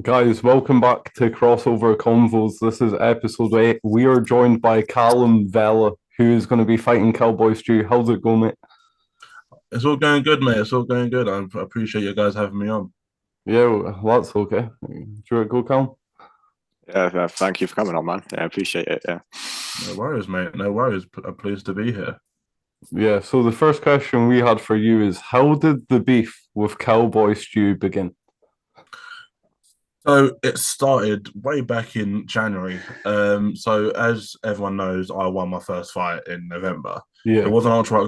Guys, welcome back to Crossover Convos. This is episode 8. We are joined by Callum Vella, who is going to be fighting CowBoyStew. How's it going, mate? It's all going good, mate. It's all going good. I appreciate you guys having me on. Yeah, well, that's okay. Sure, go, Callum. Yeah, thank you for coming on, man. Yeah, I appreciate it. Yeah. No worries, mate. No worries. I'm pleased to be here. Yeah, so the first question we had for you is how did the beef with CowBoyStew begin? So it started way back in January. So as everyone knows, I won my first fight in November. It Yeah, was an ultra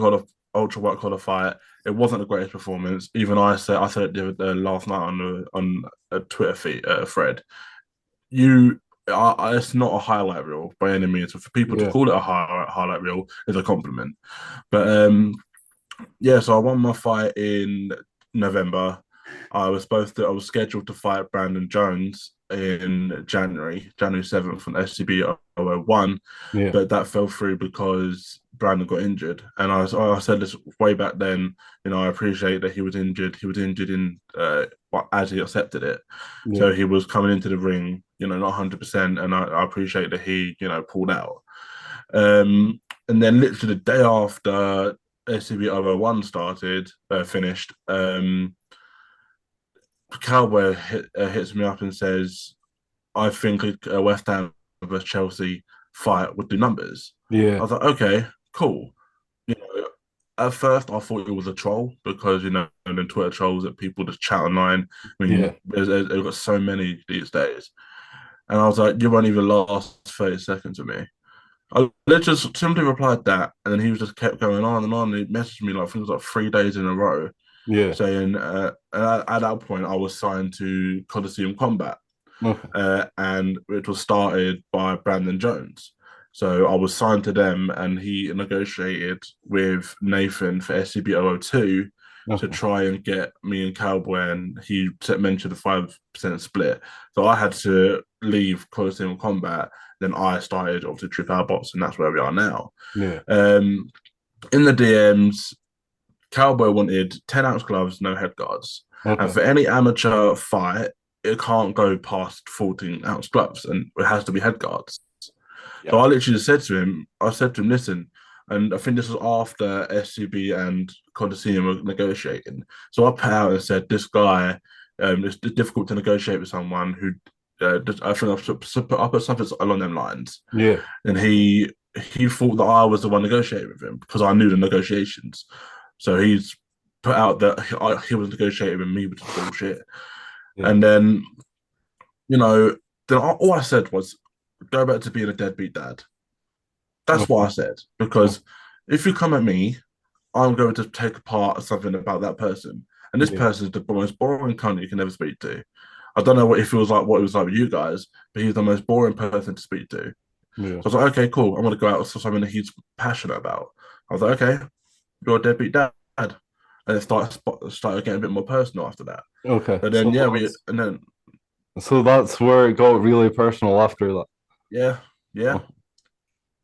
white collar fight. It wasn't the greatest performance. Even I said it last night on a Twitter feed thread. It's not a highlight reel by any means. So for people to yeah, call it a highlight reel is a compliment. But yeah, so I won my fight in November. I was scheduled to fight Brandon Jones in January 7th on SCB 001, yeah, but that fell through because Brandon got injured. And I said this way back then, I appreciate that he was injured. He was injured as he accepted it. yeah, So he was coming into the ring, not 100%. And I appreciate that he, pulled out. And then literally the day after SCB 001 finished, Cowboy hits me up and says, I think a West Ham versus Chelsea fight would do numbers. I yeah, was like, okay, cool. You know, at first I thought it was a troll because, and then Twitter trolls that people just chat online. I yeah. mean, there's got so many these days. And I was like, you won't even last 30 seconds with me. I just simply replied that, and then he just kept going on and on. He messaged me like I think it was like 3 days in a row, Yeah. saying, and at that point I was signed to Coliseum Combat, Okay. and it was started by Brandon Jones. So I was signed to them, and he negotiated with Nathan for SCB 002 to Okay. try and get me and Cowboy, and he mentioned the 5% split. So I had to leave Coliseum Combat. Then I started obviously Trip Out Box, and that's where we are now. Yeah. Um, in the DMs, Cowboy wanted 10-ounce gloves, no head guards. And Okay. for any amateur fight, it can't go past 14-ounce gloves and it has to be head guards. Yeah. So I literally just said to him, listen, and I think this was after SCB and Coliseum were negotiating. So I put out and said, this guy, it's difficult to negotiate with someone who, I think I put something along them lines. Yeah. And he thought that I was the one negotiating with him because I knew the negotiations. So he's put out that he was negotiating with me, which is bullshit. Yeah. And then, you know, then all I said was, go back to being a deadbeat dad. That's what I Okay. said. Okay. Because if you come at me, I'm going to take apart something about that person. And this Yeah. person is the most boring cunt you can ever speak to. I don't know what if it was like what it was like with you guys, but he's the most boring person to speak to. Yeah. So I was like, okay, cool. I'm gonna go out with something that he's passionate about. I was like, okay, you're a deadbeat dad. And it started getting a bit more personal after that. Okay. But So then that's so that's where it got really personal after that. yeah, yeah. Oh,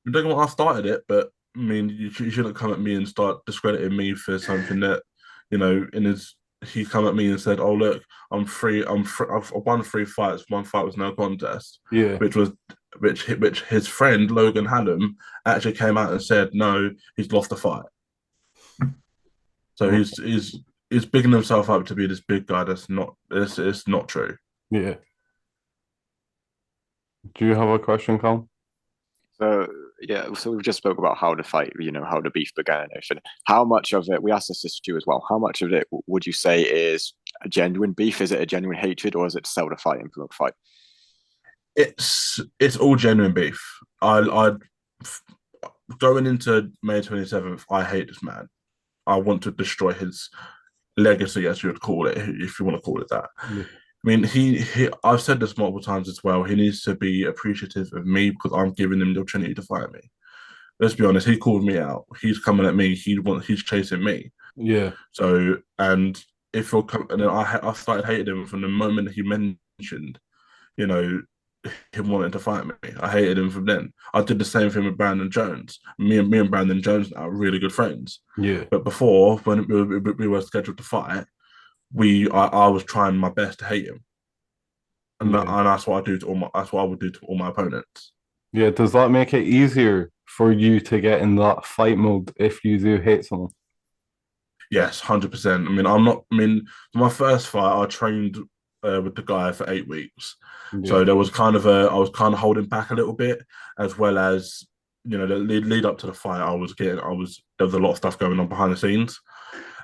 Don't get me wrong, I started it, but I mean, you shouldn't come at me and start discrediting me for something that, in his he come at me and said, "Oh look, I'm free. I've won 3 fights. One fight was no contest," yeah. which was which his friend Logan Hallam actually came out and said, "No, he's lost a fight." So Oh, he's bigging himself up to be this big guy. That's not. It's not true. yeah. Do you have a question, Colin? So yeah, so we've just spoke about how the fight, how the beef began and everything. How much of it, we asked this to Stu as well, how much of it would you say is a genuine beef? Is it a genuine hatred, or is it sell the fight and promote fight? It's all genuine beef. I going into May 27th. I hate this man. I want to destroy his legacy, as you would call it, if you want to call it that. Yeah. I mean, he I've said this multiple times as well. He needs to be appreciative of me because I'm giving him the opportunity to fight me. Let's be honest, he called me out. He's coming at me. He's chasing me. Yeah. So and if you're and then I started hating him from the moment he mentioned, you know, him wanting to fight me. I hated him from then. I did the same thing with Brandon Jones. Me and Brandon Jones are really good friends. Yeah. But before, when we were scheduled to fight, I was trying my best to hate him and that's what I do to all my. That's what I would do to all my opponents. Yeah, does that make it easier for you to get in that fight mode if you do hate someone? Yes, 100%. I mean, I'm not. I mean, for my first fight, I trained with the guy for 8 weeks, Yeah, so there was kind of I was kind of holding back a little bit, as well as the lead up to the fight. There was a lot of stuff going on behind the scenes,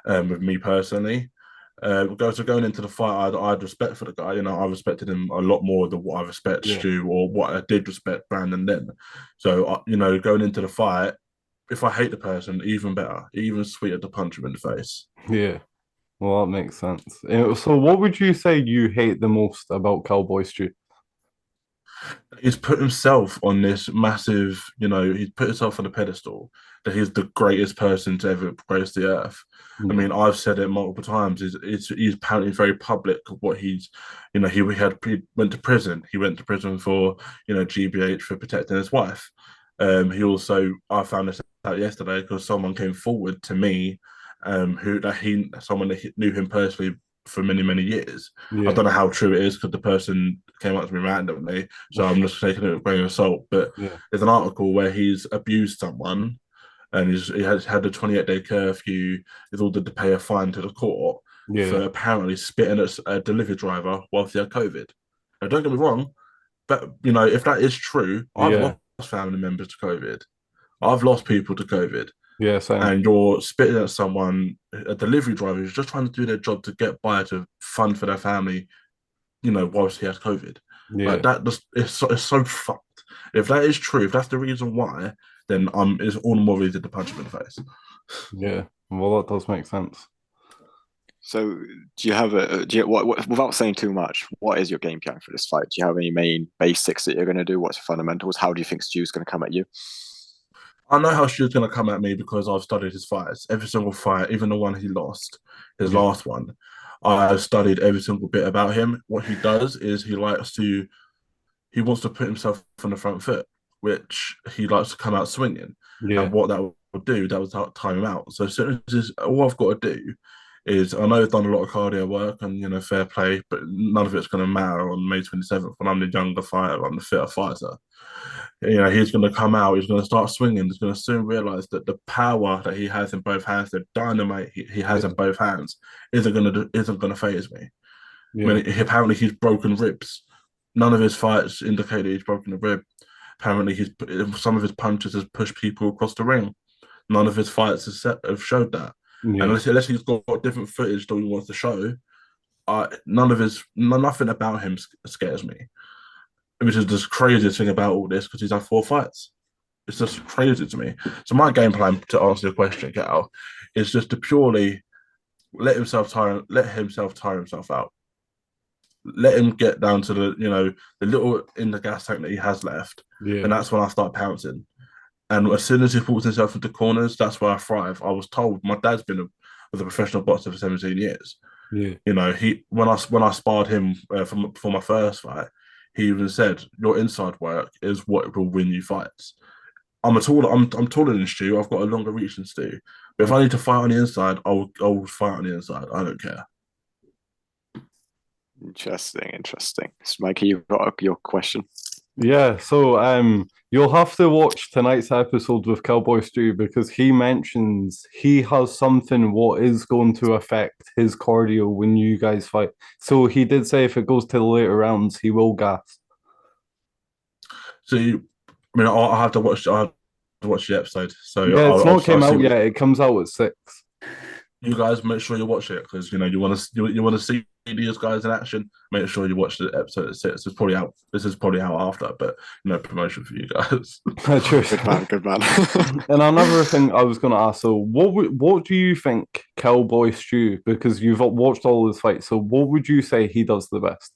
with me personally. Going into the fight, I had respect for the guy. I respected him a lot more than what I respect yeah, Stu or what I did respect Brandon then. So, going into the fight, if I hate the person, even better, even sweeter to punch him in the face. yeah. Well, that makes sense. So, what would you say you hate the most about Cowboy Stew? He's put himself on this massive, he's put himself on a pedestal that he's the greatest person to ever grace the earth. I Yeah, mean, I've said it multiple times. He's apparently very public of what he went to prison. He went to prison for, GBH for protecting his wife. I found this out yesterday because someone came forward to me, someone that knew him personally for many, many years. I yeah, don't know how true it is because the person came up to me randomly, so I'm just taking it with a grain of salt. But yeah, there's an article where he's abused someone and he has had a 28-day curfew, is ordered to pay a fine to the court yeah, for apparently spitting at a delivery driver whilst he had COVID. Now, don't get me wrong, but if that is true, I've yeah, lost family members to COVID. I've lost people to COVID, yeah, same. and you're spitting at someone, a delivery driver who's just trying to do their job to get by to fund for their family, whilst he has COVID. Like Yeah, that, just it's so fucked. If that is true, if that's the reason why, then it's all the more reason to punch him in the face. yeah. Well, that does make sense. So, do you have without saying too much, what is your game plan for this fight? Do you have any main basics that you're going to do? What's the fundamentals? How do you think Stu's going to come at you? I know how Stu's going to come at me because I've studied his fights. Every single fight, even the one he lost, his Yeah, last one, I've studied every single bit about him. What he does is he wants to put himself on the front foot, which he likes to come out swinging. yeah, And what that would do, that would time him out. So as soon as all I've got to do is, I know I've done a lot of cardio work and fair play, but none of it's going to matter on May 27th when I'm the younger fighter, I'm the fitter fighter. He's going to come out, he's going to start swinging, he's going to soon realize that the power that he has in both hands, the dynamite he has in both hands, isn't going to phase me. I yeah, mean, apparently he's broken ribs. None of his fights indicate that he's broken a rib. Apparently, some of his punches has pushed people across the ring. None of his fights have showed that. And yeah, unless he's got different footage that he wants to show, nothing about him scares me. Which is the craziest thing about all this because he's had 4 fights. It's just crazy to me. So my game plan to answer your question, Gal, is just to purely let himself tire himself out. Let him get down to the little in the gas tank that he has left, yeah, and that's when I start pouncing. And as soon as he puts himself into corners, that's where I thrive. I was told my dad's been was a professional boxer for 17 years. yeah, He when I sparred him for my first fight, he even said your inside work is what will win you fights. I'm taller than Stu. I've got a longer reach than Stu. But if I need to fight on the inside, I'll fight on the inside. I don't care. Interesting. So, Mikey, you've got your question. yeah. So, you'll have to watch tonight's episode with Cowboy Stew because he mentions he has something what is going to affect his cardio when you guys fight. So he did say if it goes to the later rounds, he will gas. So, I mean, I'll have to watch. I'll have to watch the episode. So Yeah, it's not came I'll see out yet. It comes out at 6. you guys make sure you watch it because you want to see these guys in action. Make sure you watch the episode at 6. It's probably out. This is probably out after, but no promotion for you guys. Cheers. Good man. And another thing I was going to ask, so what do you think Cowboy Stew, because you've watched all his fights, so what would you say he does the best?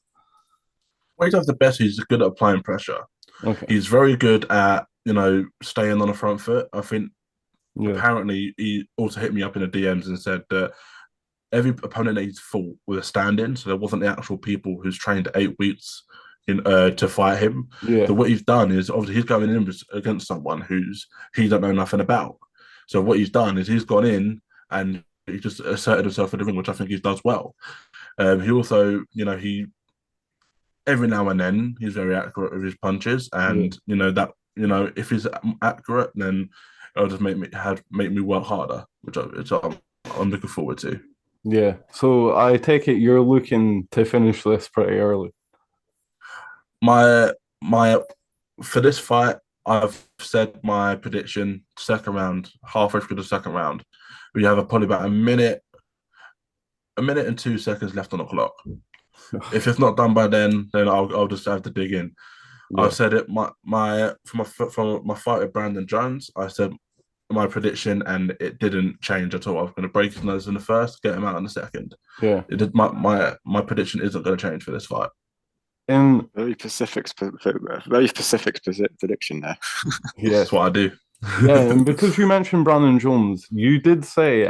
Well, he does the best. He's good at applying pressure. Okay. He's very good at staying on the front foot. I think Yeah. apparently he also hit me up in the DMs and said that every opponent that he's fought with a stand-in, so there wasn't the actual people who's trained 8 weeks to fight him. Yeah. So what he's done is obviously he's going in against someone he don't know nothing about. So what he's done is he's gone in and he just asserted himself in the ring, which I think he does well. He also, every now and then he's very accurate with his punches, and if he's accurate, then it'll just make me work harder, which I'm looking forward to. Yeah. So I take it you're looking to finish this pretty early. My my For this fight, I've said my prediction: second round, halfway through the second round, we have probably about a minute and 2 seconds left on the clock. If it's not done by then I'll just have to dig in. Yeah. I said it. For my fight with Brandon Jones, I said my prediction, and it didn't change at all. I was going to break his nose in the first, get him out in the second. Yeah. It did. My prediction isn't going to change for this fight. And very specific prediction there. yeah, That's what I do. yeah, and because you mentioned Brandon Jones, you did say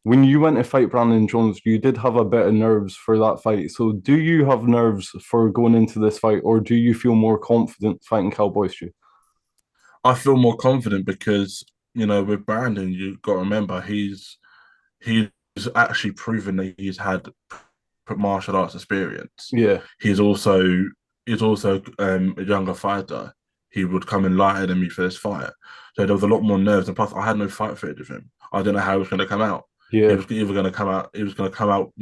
when you went to fight Brandon Jones, you did have a bit of nerves for that fight. So do you have nerves for going into this fight, or do you feel more confident fighting CowBoyStew? I feel more confident because with Brandon, you've got to remember he's actually proven that he's had martial arts experience. Yeah. He's also a younger fighter. He would come in lighter than me for this fight, so there was a lot more nerves. And plus, I had no fight footage of him. I didn't know how he was going to come out. Yeah. He was either going to come out. He was going to come out,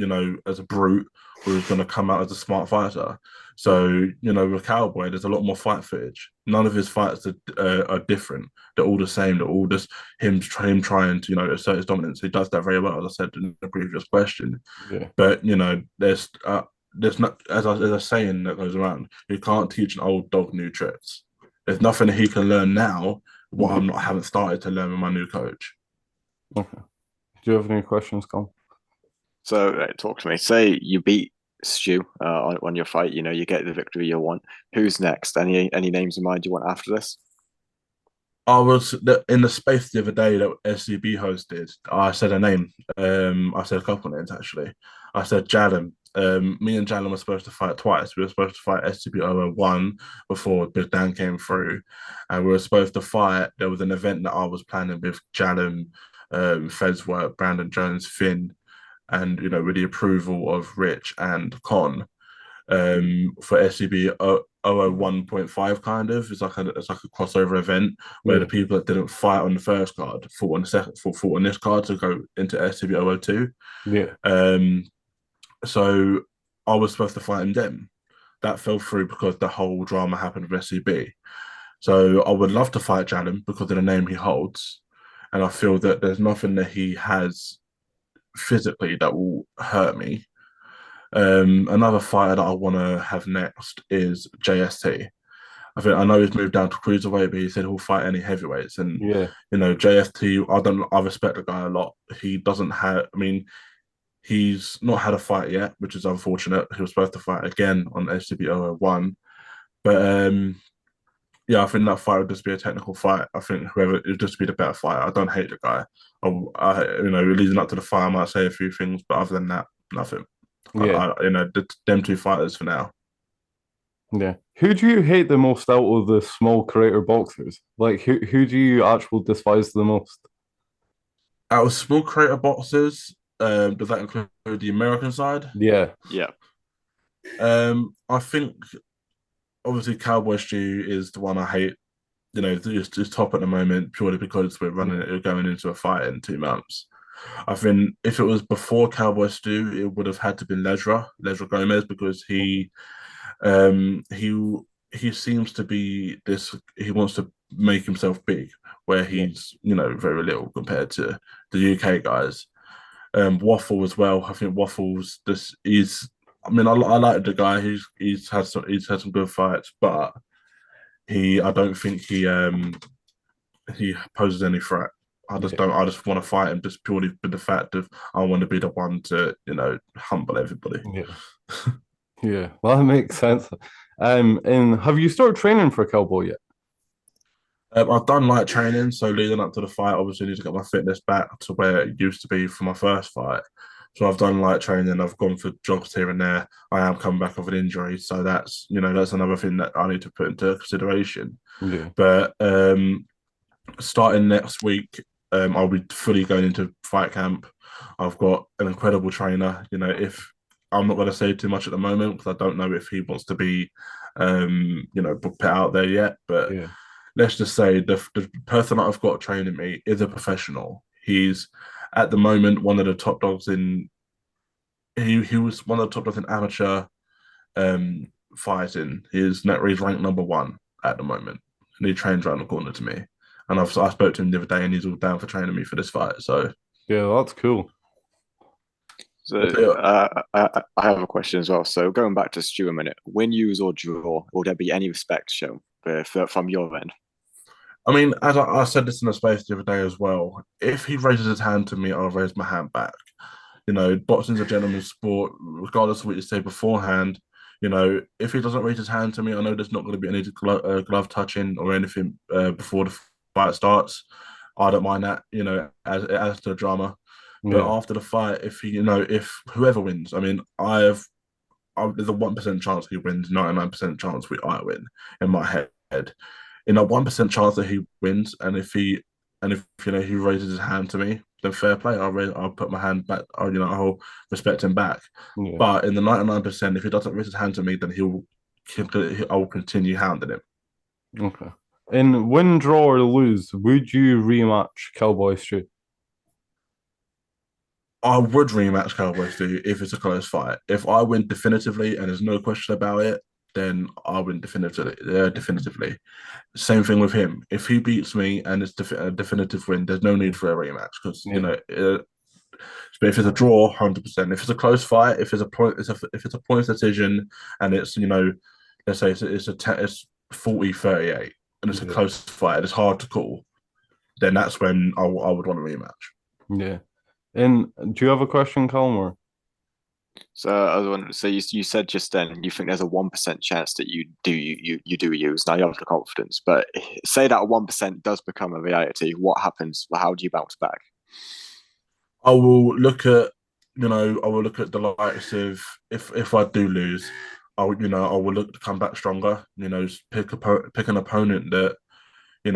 as a brute, or he was going to come out as a smart fighter. So, with Cowboy, there's a lot more fight footage. None of his fights are different. They're all the same. They're all just him trying to, assert his dominance. He does that very well, as I said in the previous question. Yeah. But there's not, as a saying that goes around, you can't teach an old dog new tricks. There's nothing that he can learn now what I haven't started to learn with my new coach. Okay. Do you have any questions, Callum? So talk to me. Say you beat Stu on your fight. You get the victory you want. Who's next? Any names in mind you want after this? I was in the space the other day that SCB hosted. I said a name. I said a couple of names actually. I said Jalen. Me and Jalen were supposed to fight twice. We were supposed to fight SCB 01 before Big Dan came through, and we were supposed to fight. There was an event that I was planning with Jalen, Fezwork, Brandon Jones, Finn, and with the approval of Rich and Con, for SCB 001.5 kind of. It's like a crossover event where the people that didn't fight on the first card fought on the second, fought on this card to go into SCB 002. Yeah. So I was supposed to fight him then. That fell through because the whole drama happened with SCB. So I would love to fight Jalen because of the name he holds, and I feel that there's nothing that he has physically that will hurt me. Another fighter that I want to have next is JST. I know he's moved down to cruiserweight, but he said he'll fight any heavyweights. And JST, I respect the guy a lot. He doesn't have. I mean, he's not had a fight yet, which is unfortunate. He was supposed to fight again on SCB 001, but I think that fight would just be a technical fight. I think whoever it would just be the better fight. I don't hate the guy. Leading up to the fight, I might say a few things, but other than that, nothing. Yeah. Them two fighters for now. Yeah. Who do you hate the most out of the small creator boxers? Like, who do you actually despise the most? Out of small creator boxers, does that include the American side? Yeah. Yeah. I think obviously CowBoyStew is the one I hate. Just top at the moment purely because we're going into a fight in 2 months. I think if it was before CowBoyStew, it would have had to be Lesra Gomez, because he seems to be this. He wants to make himself big, where he's very little compared to the UK guys. Waffle as well. I think Waffle's this is. I mean, I like the guy. He's had some good fights, but I don't think he poses any threat. I just want to fight him just purely for the fact of I want to be the one to humble everybody. Yeah. Yeah, well, that makes sense. And have you started training for Cowboy yet? I've done light training, so leading up to the fight, obviously I need to get my fitness back to where it used to be for my first fight. So I've done light training. I've gone for jogs here and there. I am coming back off an injury, so that's another thing that I need to put into consideration. Yeah. But starting next week, I'll be fully going into fight camp. I've got an incredible trainer. If I'm not going to say too much at the moment because I don't know if he wants to be, put out there yet. But Yeah. let's just say the person that I've got training me is a professional. He's at the moment one of the top dogs in. He was one of the top dogs in amateur fighting. He's ranked number 1 at the moment, and he trains around the corner to me. And I spoke to him the other day, and he's all down for training me for this fight. So yeah, that's cool. So I have a question as well. So going back to Stu a minute, win, use, or draw, will there be any respect shown from your end? I mean, as I said this in the space the other day as well, if he raises his hand to me, I'll raise my hand back. Boxing's a gentleman's sport, regardless of what you say beforehand. If he doesn't raise his hand to me, I know there's not going to be any glove touching or anything before the fight starts. I don't mind that, as it adds to the drama. But Yeah. after the fight, if whoever wins, I mean, there's a 1% chance he wins, 99% chance I win in my head. In a 1% chance that he wins, and if he raises his hand to me, then fair play. I'll put my hand back. I'll respect him back. Yeah. But in the 99%, if he doesn't raise his hand to me, then I will continue hounding him. Okay. In win, draw, or lose, would you rematch CowBoyStew? I would rematch CowBoyStew if it's a close fight. If I win definitively and there's no question about it, then I win definitively. Same thing with him. If he beats me and it's a definitive win, there's no need for a rematch because but if it's a draw, 100%. If it's a close fight, if it's a points decision, and it's let's say it's 40-38, and it's a close fight, it's hard to call. Then that's when I would want a rematch. Yeah. And do you have a question, Callum? So I was wondering, so you said just then you think there's a 1% chance that you do use. Now you have the confidence, but say that 1% does become a reality. What happens? How do you bounce back? I will look at the likes of if I do lose, I will look to come back stronger. Pick an opponent that he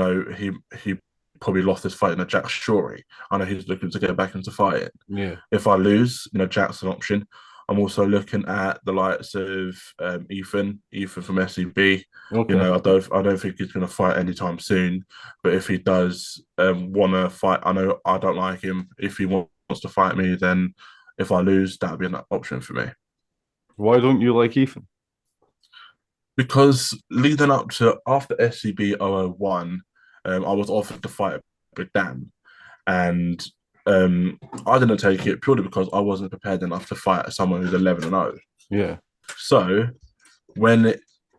probably lost his fight in a Jack Shorey. I know he's looking to get back into fighting. Yeah. If I lose, Jack's an option. I'm also looking at the likes of Ethan from SCB. Okay. I don't think he's going to fight anytime soon. But if he does want to fight, I know I don't like him. If he wants to fight me, then if I lose, that would be an option for me. Why don't you like Ethan? Because leading up to after SCB 001, I was offered to fight with Dan, and I didn't take it purely because I wasn't prepared enough to fight someone who's 11-0. Yeah. So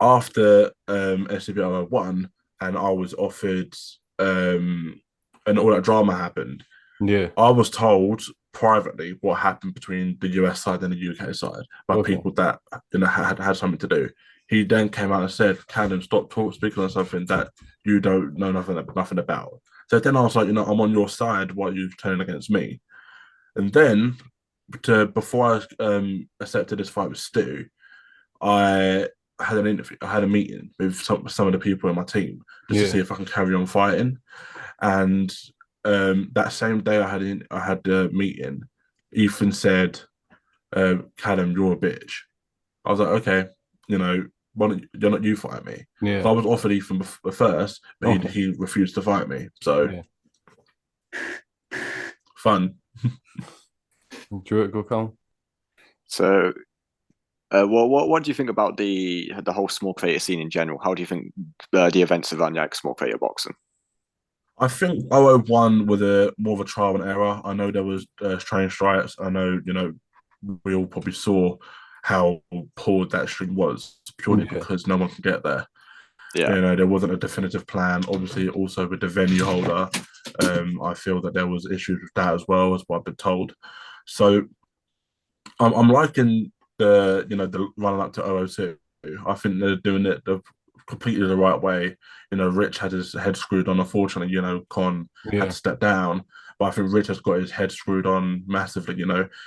after SCB 001 and I was offered and all that drama happened, yeah, I was told privately what happened between the US side and the UK side by people that had something to do. He then came out and said, "Callum, stop speaking on something that you don't know nothing about." So then I was like, I'm on your side. Why are you turning against me? And then, before I accepted this fight with Stu, I had an interview. I had a meeting with some of the people in my team just to see if I can carry on fighting. And that same day, I had the meeting. Ethan said, "Callum, you're a bitch." I was like, "Okay, why don't you fight me?" Yeah. So I was offered Ethan first, but he refused to fight me. So fun. Do it, go, Callum. So, what do you think about the whole small creator scene in general? How do you think the events have run like small creator boxing? I think 001 was more of a trial and error. I know there was strange strikes. I know, we all probably saw how poor that stream was purely because no one can get there. Yeah. There wasn't a definitive plan. Obviously, also with the venue holder, I feel that there was issues with that as well, as what I've been told. So I'm liking the running up to 002. I think they're doing it completely the right way. Rich had his head screwed on. Unfortunately, Con had to step down. But I think Rich has got his head screwed on massively.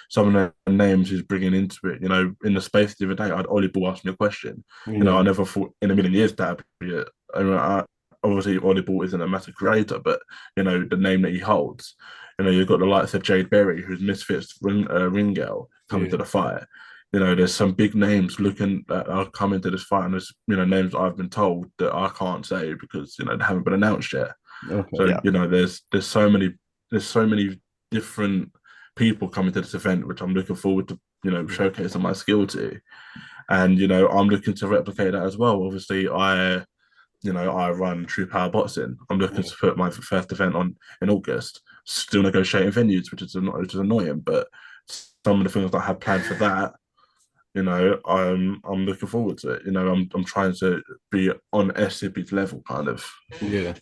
Some of the names he's bringing into it. In the space the other day, I'd Ollie Ball asked me a question. I never thought in a million years that'd be it. Obviously, Ollie Ball isn't a massive creator, but the name that he holds. You've got the likes of Jade Berry, who's Misfits ring girl, coming to the fight. there's some big names looking that are coming to this fight, and there's names I've been told that I can't say because they haven't been announced yet. Okay. So Yeah. there's so many different people coming to this event, which I'm looking forward to showcasing my skill to, and I'm looking to replicate that as well. Obviously, I run True Power Boxing. I'm looking to put my first event on in August. Still negotiating venues, which is annoying, but some of the things that I have planned for that, I'm looking forward to it. I'm trying to be on SCB's level, kind of. Yeah.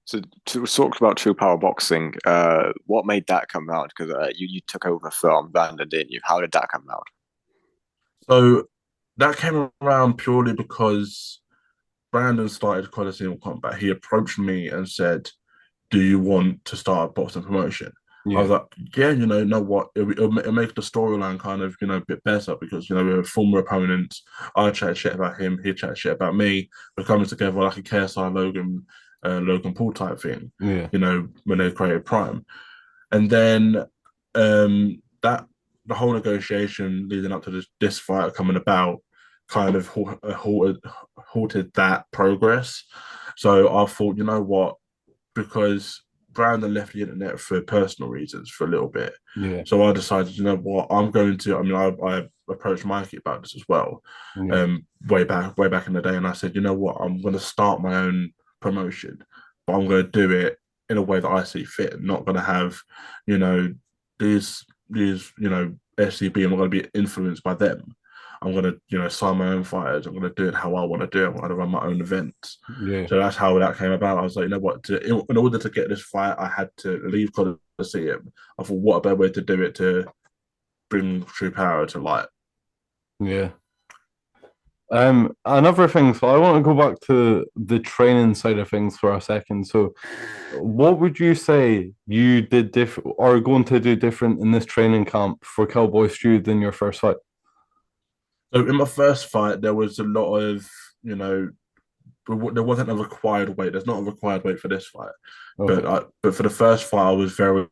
So to talk about True Power Boxing, what made that come out? Because you took over from Brandon, didn't you? How did that come out? So that came around purely because Brandon started Coliseum Combat. He approached me and said, "Do you want to start a boxing promotion?" I was like, "Yeah, know what? It'll make the storyline kind of a bit better because we're former opponents. I chat shit about him, he chat shit about me. We're coming together like a KSI Logan Paul type thing. Yeah. When they created Prime, and then that the whole negotiation leading up to this fight coming about kind of halted that progress. So I thought, you know what, because Brandon left the internet for personal reasons for a little bit. Yeah. So I decided, you know what, I'm going to. I mean, I approached Mikey about this as well, way back in the day, and I said, you know what, I'm going to start my own promotion, but I'm going to do it in a way that I see fit. I'm not going to have, these SCB. I'm not going to be influenced by them. I'm going to, sign my own fighters. I'm going to do it how I want to do it. I'm going to run my own events. Yeah. So that's how that came about. I was like, you know what? In order to get this fight, I had to leave Coliseum. I thought, what a better way to do it to bring True Power to light. Yeah. Another thing, so I want to go back to the training side of things for a second. So, what would you say you did different or going to do different in this training camp for CowBoyStew than your first fight? So, in my first fight, there was a lot of, there wasn't a required weight. There's not a required weight for this fight, but for the first fight, I was very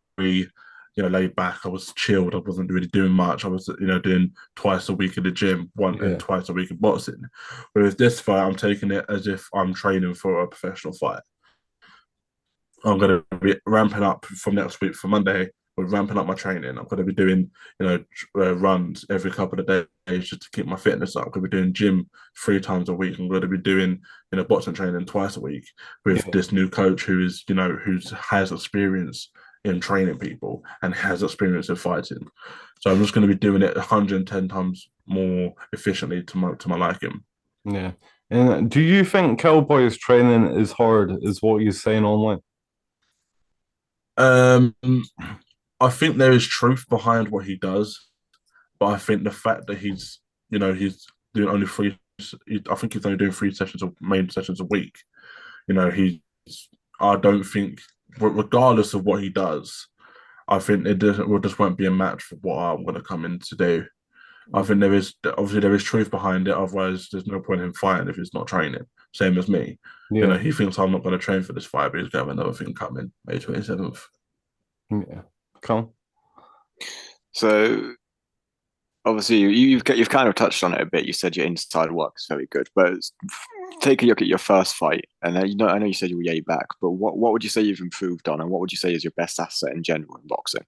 laid back. I was chilled. I wasn't really doing much. I was doing twice a week in the gym, and twice a week in boxing. Whereas this fight, I'm taking it as if I'm training for a professional fight. I'm going to be ramping up from next week for Monday. We're ramping up my training. I'm going to be doing, runs every couple of days just to keep my fitness up. I'm going to be doing gym 3 times a week. I'm going to be doing, boxing training twice a week with this new coach who is, who has experience in training people and has experience in fighting. So I'm just going to be doing it 110 times more efficiently to my liking. Yeah. And do you think Cowboy's training is hard, is what you're saying online? I think there is truth behind what he does, but I think the fact that he's doing only 3, I think he's only doing 3 main sessions a week. I don't think, regardless of what he does, I think just won't be a match for what I'm going to come in to do. I think there is truth behind it. Otherwise, there's no point in him fighting if he's not training. Same as me. Yeah. He thinks I'm not going to train for this fight, but he's going to have another thing coming May 27th. Yeah. Come. So obviously you've kind of touched on it a bit. You said your inside work is very good, but take a look at your first fight, and I know you said you were yay back, but what would you say you've improved on, and what would you say is your best asset in general in boxing?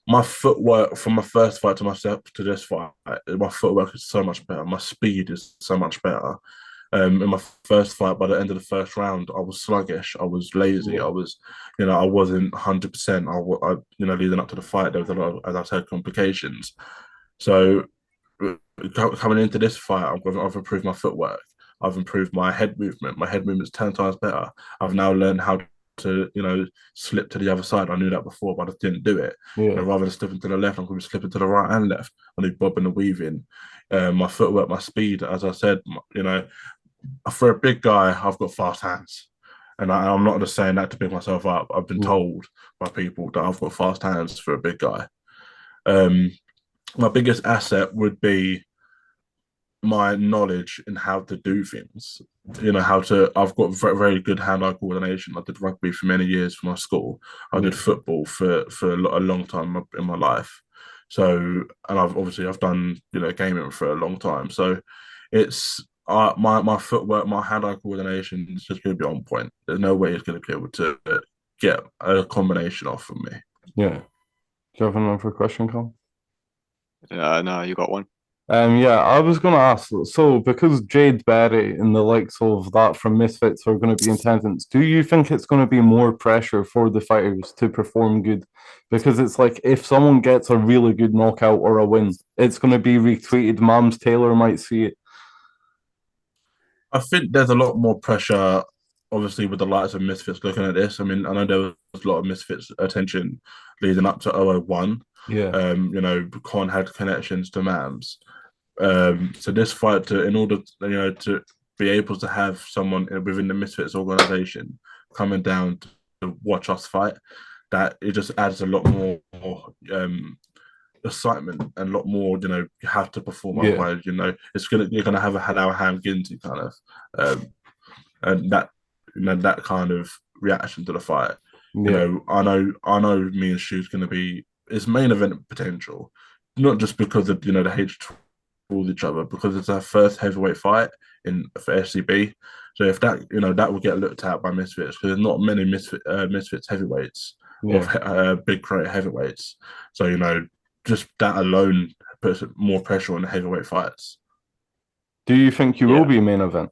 My footwork from my first fight to this fight, my footwork is so much better. My speed is so much better. In my first fight, by the end of the first round, I was sluggish. I was lazy. I was, I wasn't 100%. Leading up to the fight, there was a lot of, as I said, complications. So coming into this fight, I've improved my footwork. I've improved my head movement. My head movement's 10 times better. I've now learned how to, slip to the other side. I knew that before, but I didn't do it. Rather than slipping to the left, I'm going to be slipping to the right and left. I do bobbing and weaving. My footwork, my speed, as I said, for a big guy, I've got fast hands. And I'm not just saying that to pick myself up. I've been told by people that I've got fast hands for a big guy. My biggest asset would be my knowledge in how to do things. I've got very, very good hand-eye coordination. I did rugby for many years for my school. I did football for a long time in my life. So, and I've done gaming for a long time. So, it's my footwork, my hand-eye coordination is just going to be on point. There's no way he's going to be able to get a combination off from me. Yeah. Do you have another question, Callum? No, you got one. Yeah, I was going to ask, so because Jade Berry and the likes of that from Misfits are going to be in attendance, do you think it's going to be more pressure for the fighters to perform good? Because it's like if someone gets a really good knockout or a win, it's going to be retweeted. Mams Taylor might see it. I think there's a lot more pressure, obviously, with the likes of Misfits looking at this. I mean, I know there was a lot of Misfits attention leading up to 001. Yeah. Con had connections to Mams. So this fight, in order to be able to have someone within the Misfits organization coming down to watch us fight, that it just adds a lot more excitement and a lot more. You have to perform, otherwise, you're gonna have a Halal Ham Ginty kind of, and that kind of reaction to the fight. Yeah. I know me and Stu's gonna be it's main event potential, not just because of the hatred towards each other, because it's our first heavyweight fight for SCB. So if that that will get looked at by Misfits, because there's not many Misfits heavyweights or big crate heavyweights. So just that alone puts more pressure on the heavyweight fights. Do you think you will be main event?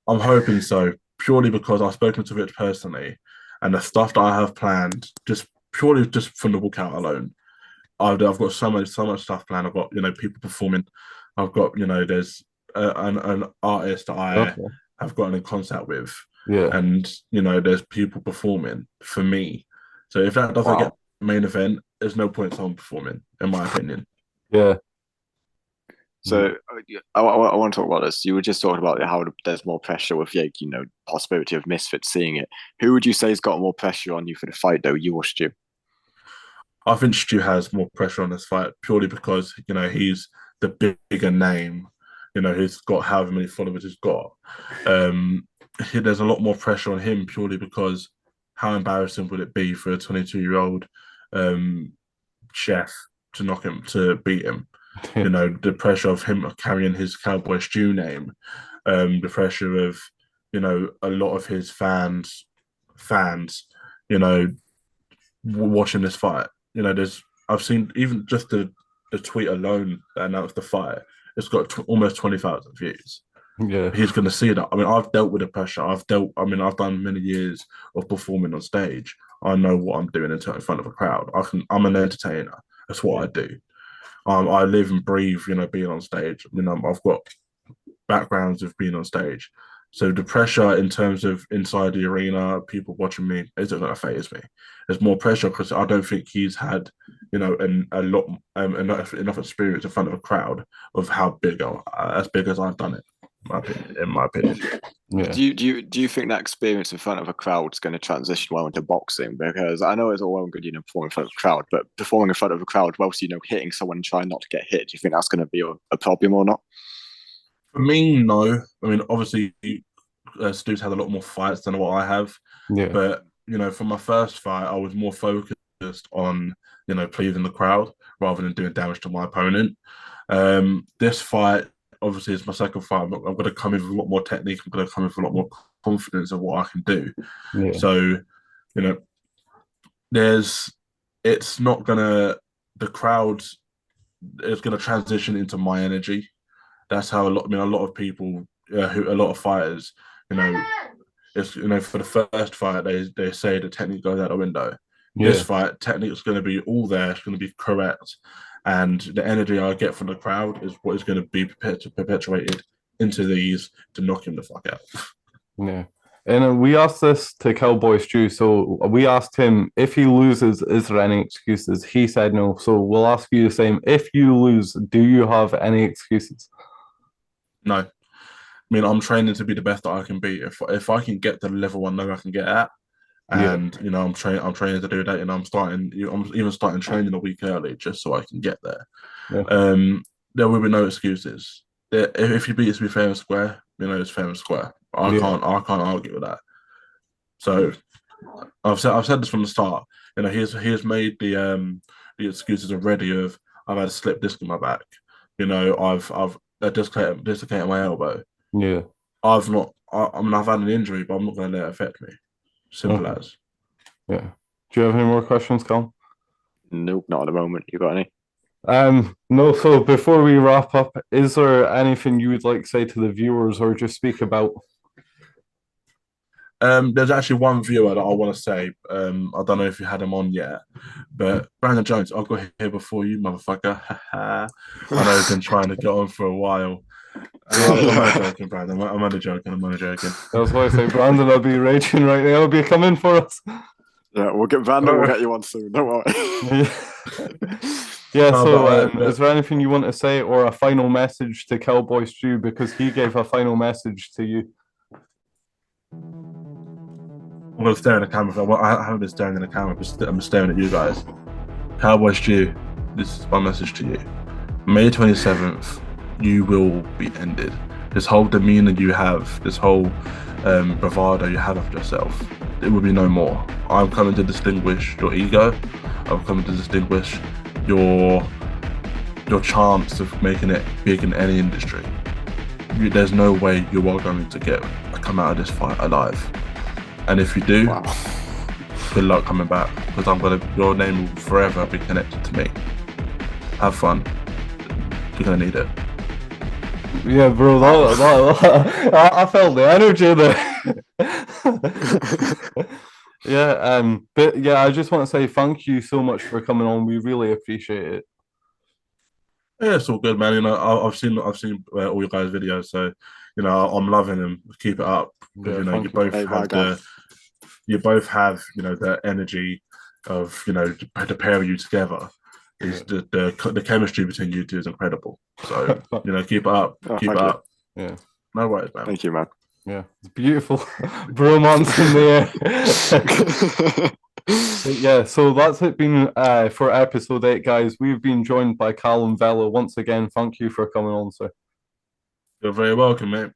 I'm hoping so, purely because I've spoken to Rich personally, and the stuff that I have planned, just purely just from the walkout alone, I've got so much stuff planned. I've got people performing. I've got there's an artist that I have gotten in contact with, and there's people performing for me. So if that doesn't get main event, there's no point someone performing, in my opinion. Yeah. So I want to talk about this. You were just talking about how there's more pressure with possibility of Misfits seeing it. Who would you say has got more pressure on you for the fight, though, you or Stu? I think Stu has more pressure on this fight purely because he's the bigger name. He's got however many followers he's got. There's a lot more pressure on him purely because how embarrassing would it be for a 22-year-old chef to beat him? The pressure of him carrying his CowBoyStew name, the pressure of a lot of his fans, watching this fight. I've seen even just the tweet alone that announced the fight. It's got almost 20,000 views. Yeah, he's going to see that. I mean, I've dealt with the pressure. I've done many years of performing on stage. I know what I'm doing in front of a crowd. I'm an entertainer. That's what I do. I live and breathe, being on stage. I've got backgrounds of being on stage. So the pressure in terms of inside the arena, people watching me, isn't going to faze me. There's more pressure because I don't think he's had, enough experience in front of a crowd of how big, as big as I've done it. In my opinion. Yeah. Do you think that experience in front of a crowd is going to transition well into boxing? Because I know it's all well and good, performing in front of a crowd, but performing in front of a crowd whilst hitting someone and trying not to get hit, do you think that's going to be a problem or not? For me, no. I mean, obviously, Stu's had a lot more fights than what I have. Yeah. But for my first fight, I was more focused on pleasing the crowd rather than doing damage to my opponent. This fight, obviously, it's my second fight. I'm going to come in with a lot more technique. I'm going to come in with a lot more confidence of what I can do. Yeah. So, it's not going to, the crowd is going to transition into my energy. That's how a lot of people, a lot of fighters, it's, for the first fight, they say the technique goes out the window. Yeah. This fight, technique is going to be all there. It's going to be correct. And the energy I get from the crowd is what is going to be perpetuated into these to knock him the fuck out. Yeah. And we asked this to CowBoyStew. So we asked him, if he loses, is there any excuses? He said no. So we'll ask you the same. If you lose, do you have any excuses? No. I mean, I'm training to be the best that I can be. If I can get to the level I know I can get at, and I'm training to do that, and I'm even starting training a week early just so I can get there. Yeah. There will be no excuses. If you beat it to be fair and square, it's fair and square. I can't argue with that. So I've said this from the start. You know, he has made the excuses already of I've had a slip disc in my back. You know, I've dislocated my elbow. Yeah. I've not. I mean, I've had an injury, but I'm not going to let it affect me. Simple as. Yeah. Do you have any more questions, Callum? Nope, not at the moment. You got any? No. So before we wrap up, is there anything you would like to say to the viewers, or just speak about? There's actually one viewer that I want to say. I don't know if you had him on yet, but Brandon Jones, I'll go here before you, motherfucker. I know he's been trying to get on for a while. I'm only joking, Brandon. I'm only joking. I'm only joking. That's why I say Brandon will be raging right now. He'll be coming for us. Yeah, we'll get Brandon. We'll get you on soon. Don't worry. Yeah. So, is there anything you want to say, or a final message to CowBoyStew, because he gave a final message to you? I'm going to stare in the camera. I haven't been staring in the camera, but I'm staring at you guys. CowBoyStew, this is my message to you. May 27th, you will be ended. This whole demeanor you have, this whole bravado you have of yourself, it will be no more. I'm coming to distinguish your ego. I'm coming to distinguish your chance of making it big in any industry. There's no way you are going to come out of this fight alive. And if you do, good luck coming back, because your name will forever be connected to me. Have fun. You're gonna need it. Yeah, bro, I felt the energy there. Yeah, but yeah, I just want to say thank you so much for coming on. We really appreciate it. Yeah, it's all good, man. You know, I've seen all your guys' videos, so you know I'm loving them. Keep it up, because Yeah, you know you both have the energy of the pair of you together. Is the chemistry between you two is incredible. So keep it up, keep it up. Yeah, no worries, man. Thank you, man. Yeah, it's beautiful. Bromance in the air. Yeah, so that's it been for episode 8, guys. We've been joined by Callum Vella once again. Thank you for coming on, sir. You're very welcome, mate.